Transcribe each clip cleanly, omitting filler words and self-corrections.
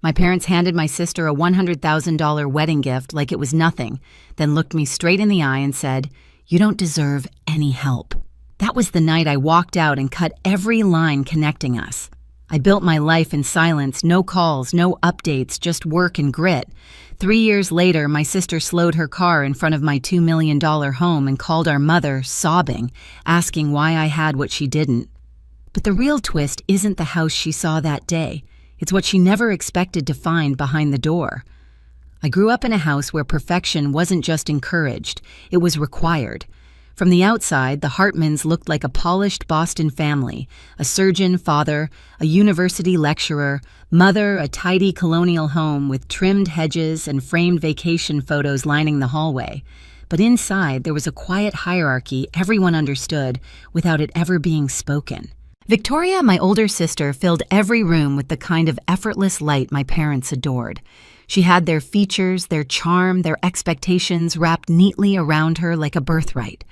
My parents handed my sister a $100,000 wedding gift like it was nothing, then looked me straight in the eye and said, "You don't deserve any help." That was the night I walked out and cut every line connecting us. I built my life in silence, no calls, no updates, just work and grit. 3 years later, my sister slowed her car in front of my $2 million home and called our mother, sobbing, asking why I had what she didn't. But the real twist isn't the house she saw that day. It's what she never expected to find behind the door. I grew up in a house where perfection wasn't just encouraged, it was required. From the outside, the Hartmans looked like a polished Boston family, a surgeon father, a university lecturer, mother, a tidy colonial home with trimmed hedges and framed vacation photos lining the hallway. But inside, there was a quiet hierarchy everyone understood without it ever being spoken. Victoria, my older sister, filled every room with the kind of effortless light my parents adored. She had their features, their charm, their expectations wrapped neatly around her like a birthright.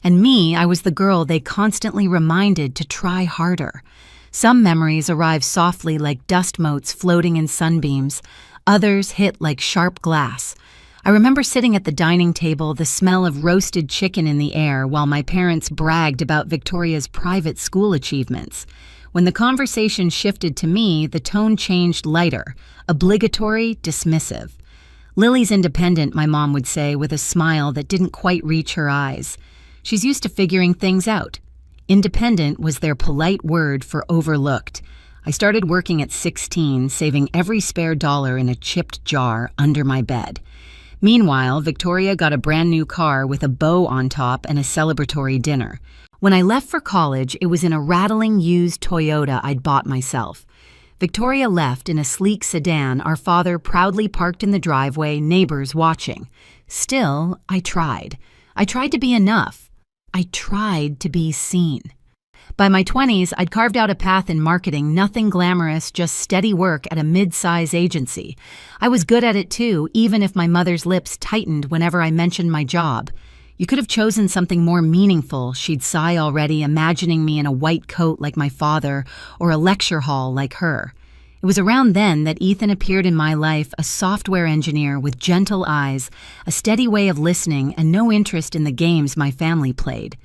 And me, I was the girl they constantly reminded to try harder. Some memories arrive softly like dust motes floating in sunbeams. Others hit like sharp glass. I remember sitting at the dining table, the smell of roasted chicken in the air, while my parents bragged about Victoria's private school achievements. When the conversation shifted to me, the tone changed lighter, obligatory, dismissive. "Lily's independent," my mom would say with a smile that didn't quite reach her eyes. "She's used to figuring things out." Independent was their polite word for overlooked. I started working at 16, saving every spare dollar in a chipped jar under my bed. Meanwhile, Victoria got a brand new car with a bow on top and a celebratory dinner. When I left for college, it was in a rattling used Toyota I'd bought myself. Victoria left in a sleek sedan, our father proudly parked in the driveway, neighbors watching. Still, I tried. I tried to be enough. I tried to be seen. By my 20s, I'd carved out a path in marketing, nothing glamorous, just steady work at a mid-size agency. I was good at it too, even if my mother's lips tightened whenever I mentioned my job. "You could have chosen something more meaningful," she'd sigh already, imagining me in a white coat like my father or a lecture hall like her. It was around then that Ethan appeared in my life, a software engineer with gentle eyes, a steady way of listening, and no interest in the games my family played.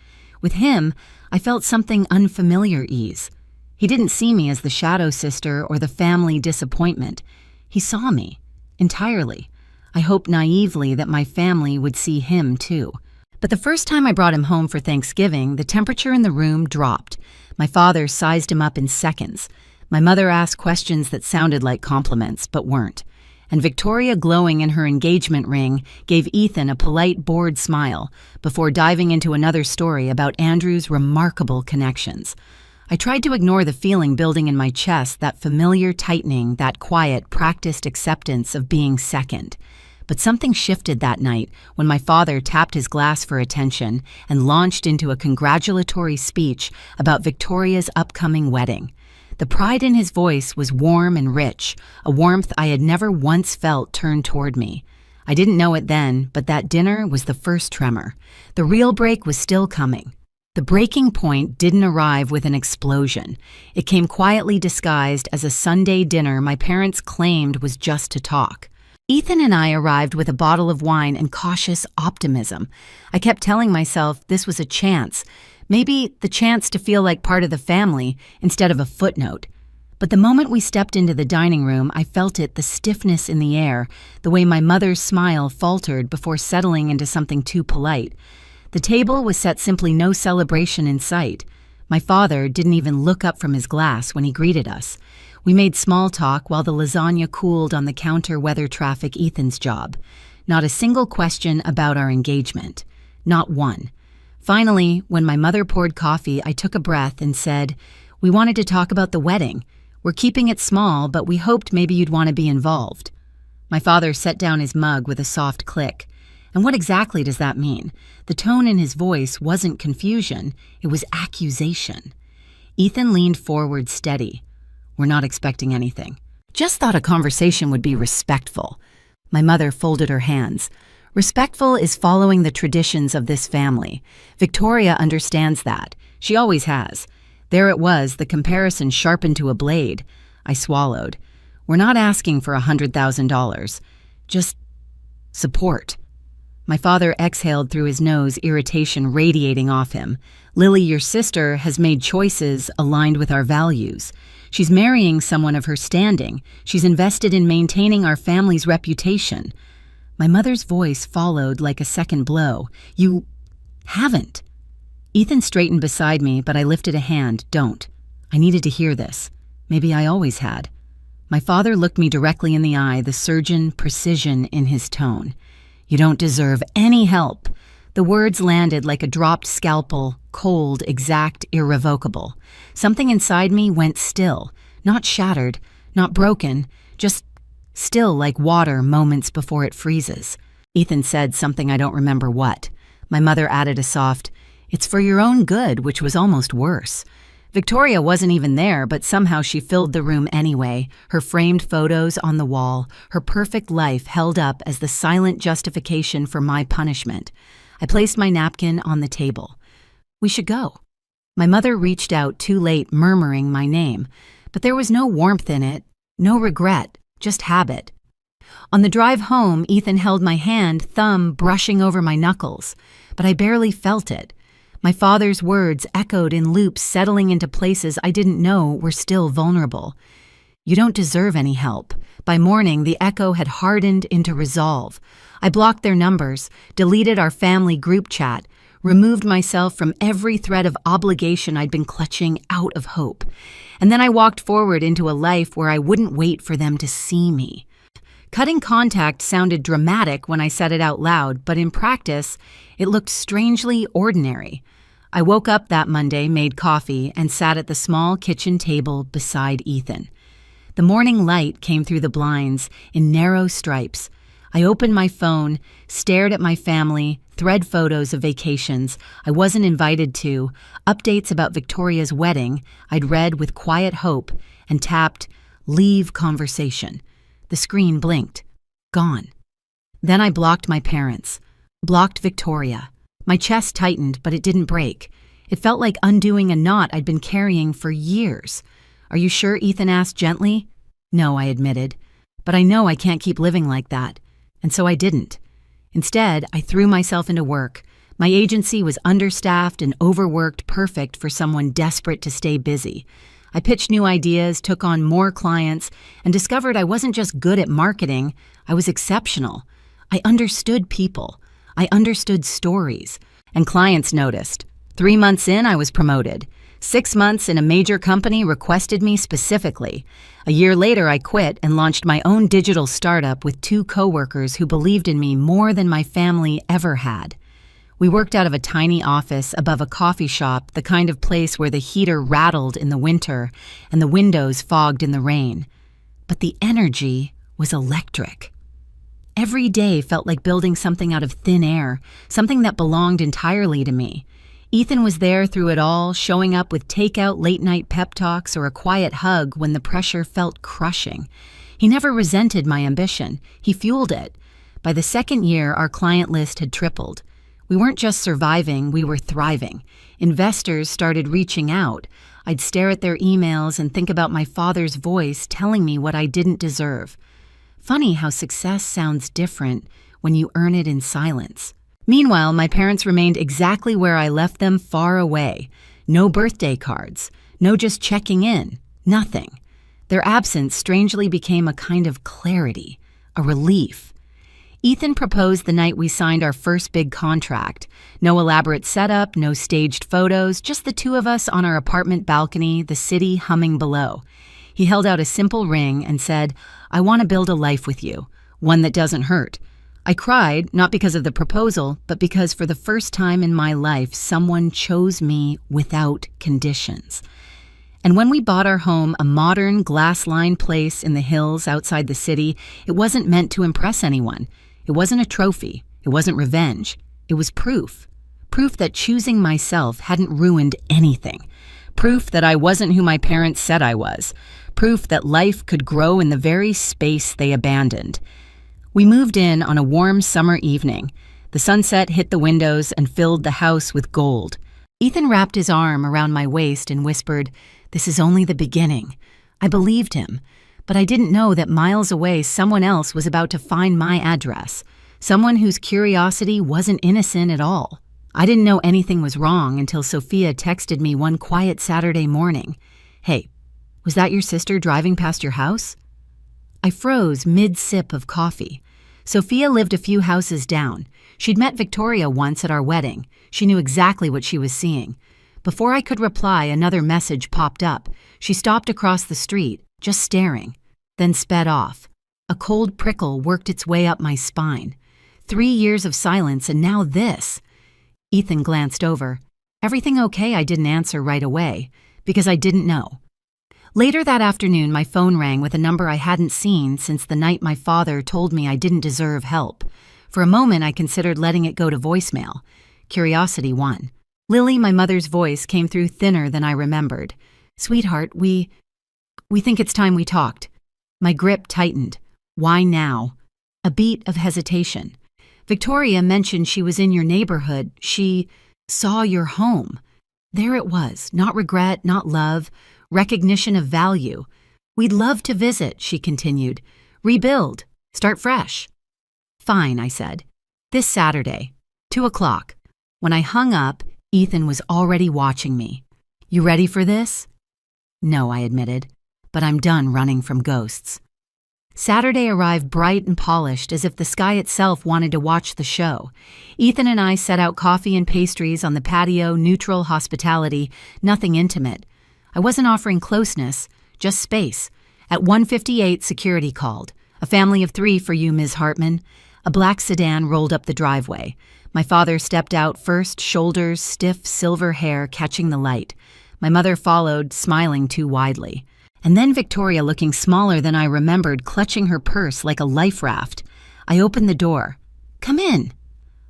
With him, I felt something unfamiliar ease. He didn't see me as the shadow sister or the family disappointment. He saw me, entirely. I hoped naively that my family would see him too. But the first time I brought him home for Thanksgiving, the temperature in the room dropped. My father sized him up in seconds. My mother asked questions that sounded like compliments, but weren't. And Victoria, glowing in her engagement ring, gave Ethan a polite, bored smile before diving into another story about Andrew's remarkable connections. I tried to ignore the feeling building in my chest, that familiar tightening, that quiet, practiced acceptance of being second. But something shifted that night when my father tapped his glass for attention and launched into a congratulatory speech about Victoria's upcoming wedding. The pride in his voice was warm and rich, a warmth I had never once felt turn toward me. I didn't know it then, but that dinner was the first tremor. The real break was still coming. The breaking point didn't arrive with an explosion. It came quietly disguised as a Sunday dinner my parents claimed was just to talk. Ethan and I arrived with a bottle of wine and cautious optimism. I kept telling myself this was a chance. Maybe the chance to feel like part of the family instead of a footnote. But the moment we stepped into the dining room, I felt it, the stiffness in the air, the way my mother's smile faltered before settling into something too polite. The table was set simply no celebration in sight. My father didn't even look up from his glass when he greeted us. We made small talk while the lasagna cooled on the counter, weather traffic Ethan's job. Not a single question about our engagement. Not one. Finally, when my mother poured coffee, I took a breath and said, "We wanted to talk about the wedding. We're keeping it small, but we hoped maybe you'd want to be involved." My father set down his mug with a soft click. And what exactly does that mean? The tone in his voice wasn't confusion, it was accusation. Ethan leaned forward steady. "We're not expecting anything. Just thought a conversation would be respectful." My mother folded her hands. "Respectful is following the traditions of this family. Victoria understands that. She always has." There it was, the comparison sharpened to a blade. I swallowed. We're not asking for $100,000. Just support." My father exhaled through his nose, irritation radiating off him. "Lily, your sister has made choices aligned with our values. She's marrying someone of her standing. She's invested in maintaining our family's reputation." My mother's voice followed like a second blow. "You haven't." Ethan straightened beside me, but I lifted a hand. "Don't." I needed to hear this. Maybe I always had. My father looked me directly in the eye, the surgeon precision in his tone. "You don't deserve any help." The words landed like a dropped scalpel, cold, exact, irrevocable. Something inside me went still, not shattered, not broken, just still like water moments before it freezes. Ethan said something I don't remember what. My mother added a soft, "It's for your own good," which was almost worse. Victoria wasn't even there, but somehow she filled the room anyway, her framed photos on the wall, her perfect life held up as the silent justification for my punishment. I placed my napkin on the table. "We should go." My mother reached out too late, murmuring my name, but there was no warmth in it, no regret, just habit. On the drive home, Ethan held my hand, thumb brushing over my knuckles, but I barely felt it. My father's words echoed in loops, settling into places I didn't know were still vulnerable. "You don't deserve any help." By morning, the echo had hardened into resolve. I blocked their numbers, deleted our family group chat, removed myself from every thread of obligation I'd been clutching out of hope. And then I walked forward into a life where I wouldn't wait for them to see me. Cutting contact sounded dramatic when I said it out loud, but in practice, it looked strangely ordinary. I woke up that Monday, made coffee, and sat at the small kitchen table beside Ethan. The morning light came through the blinds in narrow stripes. I opened my phone, stared at my family, thread photos of vacations I wasn't invited to, updates about Victoria's wedding I'd read with quiet hope, and tapped "Leave conversation." The screen blinked. Gone. Then I blocked my parents. Blocked Victoria. My chest tightened, but it didn't break. It felt like undoing a knot I'd been carrying for years. "Are you sure?" Ethan asked gently. "No," I admitted. "But I know I can't keep living like that." And so I didn't. Instead, I threw myself into work. My agency was understaffed and overworked, perfect for someone desperate to stay busy. I pitched new ideas, took on more clients, and discovered I wasn't just good at marketing, I was exceptional. I understood people. I understood stories. And clients noticed. 3 months in, I was promoted. 6 months in a major company requested me specifically. A year later, I quit and launched my own digital startup with 2 coworkers who believed in me more than my family ever had. We worked out of a tiny office above a coffee shop, the kind of place where the heater rattled in the winter and the windows fogged in the rain. But the energy was electric. Every day felt like building something out of thin air, something that belonged entirely to me. Ethan was there through it all, showing up with takeout late-night pep talks or a quiet hug when the pressure felt crushing. He never resented my ambition. He fueled it. By the second year, our client list had tripled. We weren't just surviving, we were thriving. Investors started reaching out. I'd stare at their emails and think about my father's voice telling me what I didn't deserve. Funny how success sounds different when you earn it in silence. Meanwhile, my parents remained exactly where I left them, far away. No birthday cards, no just checking in, nothing. Their absence strangely became a kind of clarity, a relief. Ethan proposed the night we signed our first big contract. No elaborate setup, no staged photos, just the 2 of us on our apartment balcony, the city humming below. He held out a simple ring and said, "I want to build a life with you, one that doesn't hurt." I cried, not because of the proposal, but because for the first time in my life, someone chose me without conditions. And when we bought our home, a modern, glass-lined place in the hills outside the city, it wasn't meant to impress anyone. It wasn't a trophy. It wasn't revenge. It was proof. Proof that choosing myself hadn't ruined anything. Proof that I wasn't who my parents said I was. Proof that life could grow in the very space they abandoned. We moved in on a warm summer evening. The sunset hit the windows and filled the house with gold. Ethan wrapped his arm around my waist and whispered, "This is only the beginning." I believed him. But I didn't know that miles away someone else was about to find my address, someone whose curiosity wasn't innocent at all. I didn't know anything was wrong until Sophia texted me one quiet Saturday morning. "Hey, was that your sister driving past your house?" I froze mid-sip of coffee. Sophia lived a few houses down. She'd met Victoria once at our wedding. She knew exactly what she was seeing. Before I could reply, another message popped up. She stopped across the street, just staring, then sped off. A cold prickle worked its way up my spine. 3 years of silence, and now this. Ethan glanced over. "Everything okay?" I didn't answer right away, because I didn't know. Later that afternoon, my phone rang with a number I hadn't seen since the night my father told me I didn't deserve help. For a moment, I considered letting it go to voicemail. Curiosity won. Lily, my mother's voice, came through thinner than I remembered. "Sweetheart, we think it's time we talked." My grip tightened. "Why now?" A beat of hesitation. "Victoria mentioned she was in your neighborhood. She saw your home." There it was, not regret, not love, recognition of value. "We'd love to visit," she continued. "Rebuild. Start fresh." "Fine," I said. "This Saturday, 2 o'clock. When I hung up, Ethan was already watching me. "You ready for this?" "No," I admitted, "but I'm done running from ghosts." Saturday arrived bright and polished, as if the sky itself wanted to watch the show. Ethan and I set out coffee and pastries on the patio, neutral hospitality, nothing intimate. I wasn't offering closeness, just space. At 1:58, security called. "A family of 3 for you, Ms. Hartman." A black sedan rolled up the driveway. My father stepped out first, shoulders, stiff silver hair catching the light. My mother followed, smiling too widely. And then Victoria, looking smaller than I remembered, clutching her purse like a life raft. I opened the door. "Come in."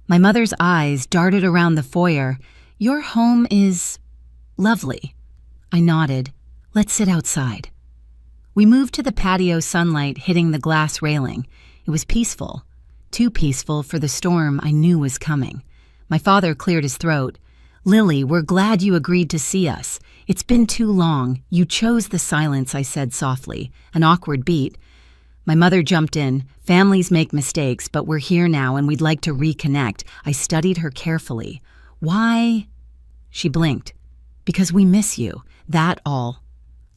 My mother's eyes darted around the foyer. "Your home is lovely." I nodded. "Let's sit outside." We moved to the patio, sunlight hitting the glass railing. It was peaceful. Too peaceful for the storm I knew was coming. My father cleared his throat. "Lily, we're glad you agreed to see us. It's been too long. You chose the silence," I said softly. An awkward beat. My mother jumped in. "Families make mistakes, but we're here now and we'd like to reconnect." I studied her carefully. "Why?" She blinked. "Because we miss you. That all."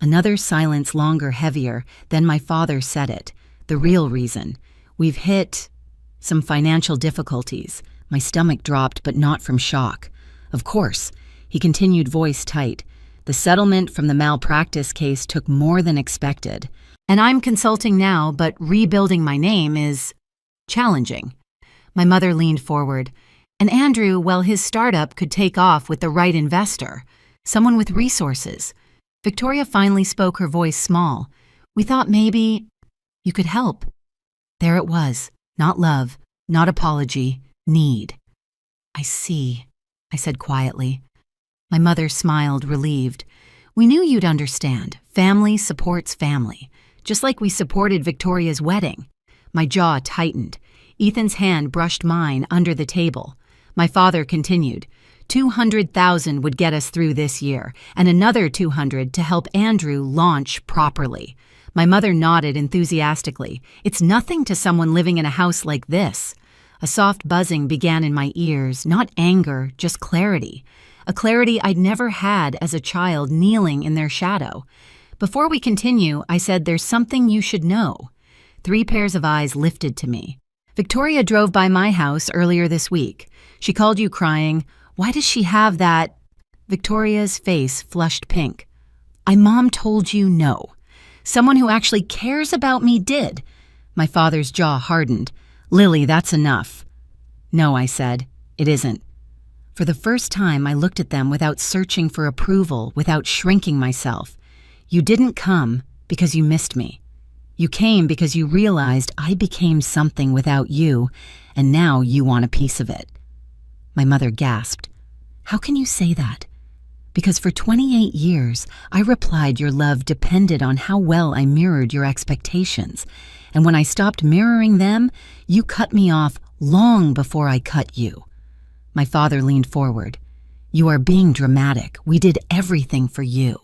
Another silence, longer, heavier. Then my father said it. "The real reason. We've hit some financial difficulties." My stomach dropped, but not from shock. "Of course," he continued, voice tight. "The settlement from the malpractice case took more than expected. And I'm consulting now, but rebuilding my name is challenging." My mother leaned forward. "And Andrew, well, his startup could take off with the right investor, someone with resources." Victoria finally spoke, her voice small. "We thought maybe you could help." There it was. Not love, not apology, need. "I see," I said quietly. My mother smiled, relieved. "We knew you'd understand. Family supports family, just like we supported Victoria's wedding." My jaw tightened. Ethan's hand brushed mine under the table. My father continued. 200,000 would get us through this year, and another 200 to help Andrew launch properly. My mother nodded enthusiastically. "It's nothing to someone living in a house like this." A soft buzzing began in my ears, not anger, just clarity. A clarity I'd never had as a child kneeling in their shadow. "Before we continue," I said, "there's something you should know." 3 pairs of eyes lifted to me. "Victoria drove by my house earlier this week. She called you crying. Why does she have that?" Victoria's face flushed pink. Mom told you no. Someone who actually cares about me did." My father's jaw hardened. "Lily, that's enough." "No," I said. "It isn't." For the first time, I looked at them without searching for approval, without shrinking myself. "You didn't come because you missed me. You came because you realized I became something without you, and now you want a piece of it." My mother gasped. "How can you say that?" "Because for 28 years, I replied your love depended on how well I mirrored your expectations. And when I stopped mirroring them, you cut me off long before I cut you." My father leaned forward. "You are being dramatic. We did everything for you."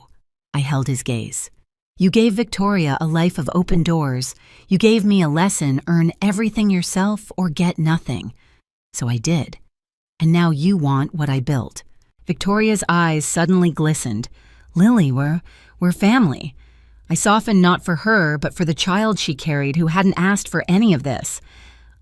I held his gaze. You gave Victoria a life of open doors. You gave me a lesson: earn everything yourself or get nothing. So I did. And now you want what I built." Victoria's eyes suddenly glistened. "Lily, we're family." I softened, not for her, but for the child she carried who hadn't asked for any of this.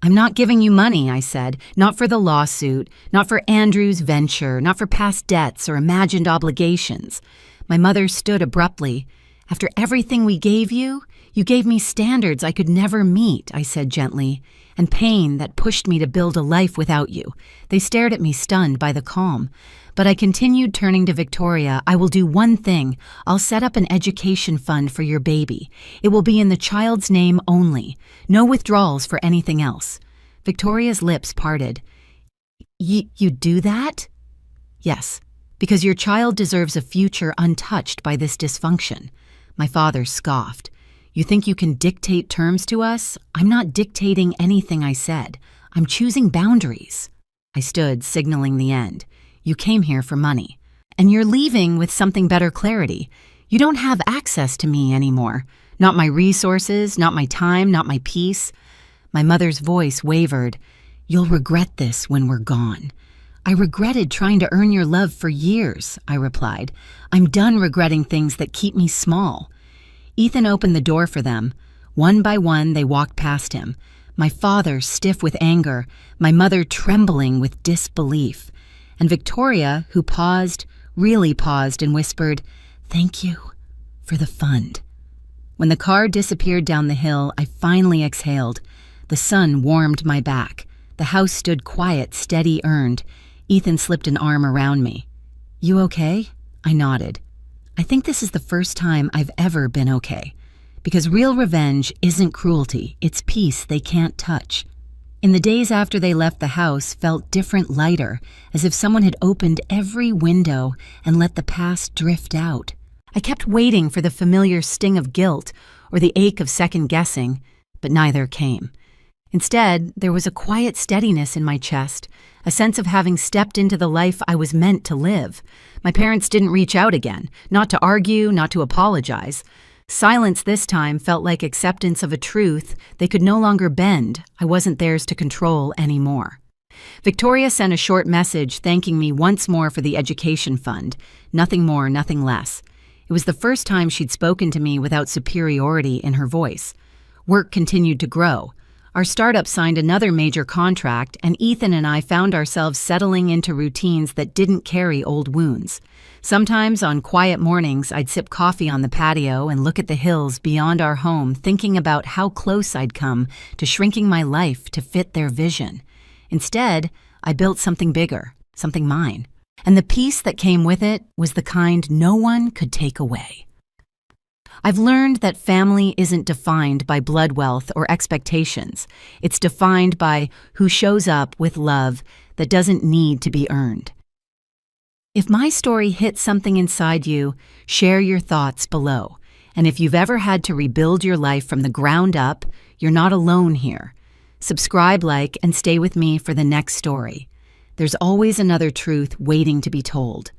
"I'm not giving you money," I said. "Not for the lawsuit, not for Andrew's venture, not for past debts or imagined obligations." My mother stood abruptly. "After everything we gave you, you gave me standards I could never meet," I said gently, "and pain that pushed me to build a life without you." They stared at me, stunned by the calm. But I continued, turning to Victoria. "I will do one thing. I'll set up an education fund for your baby. It will be in the child's name only. No withdrawals for anything else." Victoria's lips parted. You do that?" "Yes, because your child deserves a future untouched by this dysfunction." My father scoffed. "You think you can dictate terms to us? I'm not dictating anything," I said. "I'm choosing boundaries." I stood, signaling the end. "You came here for money. And you're leaving with something better clarity. You don't have access to me anymore. Not my resources, not my time, not my peace." My mother's voice wavered. "You'll regret this when we're gone." "I regretted trying to earn your love for years," I replied. "I'm done regretting things that keep me small." Ethan opened the door for them. One by one, they walked past him. My father stiff with anger, my mother trembling with disbelief. And Victoria, who paused, really paused, and whispered, "Thank you for the fund." When the car disappeared down the hill, I finally exhaled. The sun warmed my back. The house stood quiet, steady, earned. Ethan slipped an arm around me. "You okay?" I nodded. "I think this is the first time I've ever been okay. Because real revenge isn't cruelty, it's peace they can't touch." In the days after they left, the house felt different, lighter, as if someone had opened every window and let the past drift out. I kept waiting for the familiar sting of guilt or the ache of second-guessing, but neither came. Instead, there was a quiet steadiness in my chest, a sense of having stepped into the life I was meant to live. My parents didn't reach out again, not to argue, not to apologize. Silence this time felt like acceptance of a truth they could no longer bend. I wasn't theirs to control anymore. Victoria sent a short message thanking me once more for the education fund. Nothing more, nothing less. It was the first time she'd spoken to me without superiority in her voice. Work continued to grow. Our startup signed another major contract, and Ethan and I found ourselves settling into routines that didn't carry old wounds. Sometimes on quiet mornings, I'd sip coffee on the patio and look at the hills beyond our home, thinking about how close I'd come to shrinking my life to fit their vision. Instead, I built something bigger, something mine. And the peace that came with it was the kind no one could take away. I've learned that family isn't defined by blood wealth or expectations. It's defined by who shows up with love that doesn't need to be earned. If my story hit something inside you, share your thoughts below. And if you've ever had to rebuild your life from the ground up, you're not alone here. Subscribe, like, and stay with me for the next story. There's always another truth waiting to be told.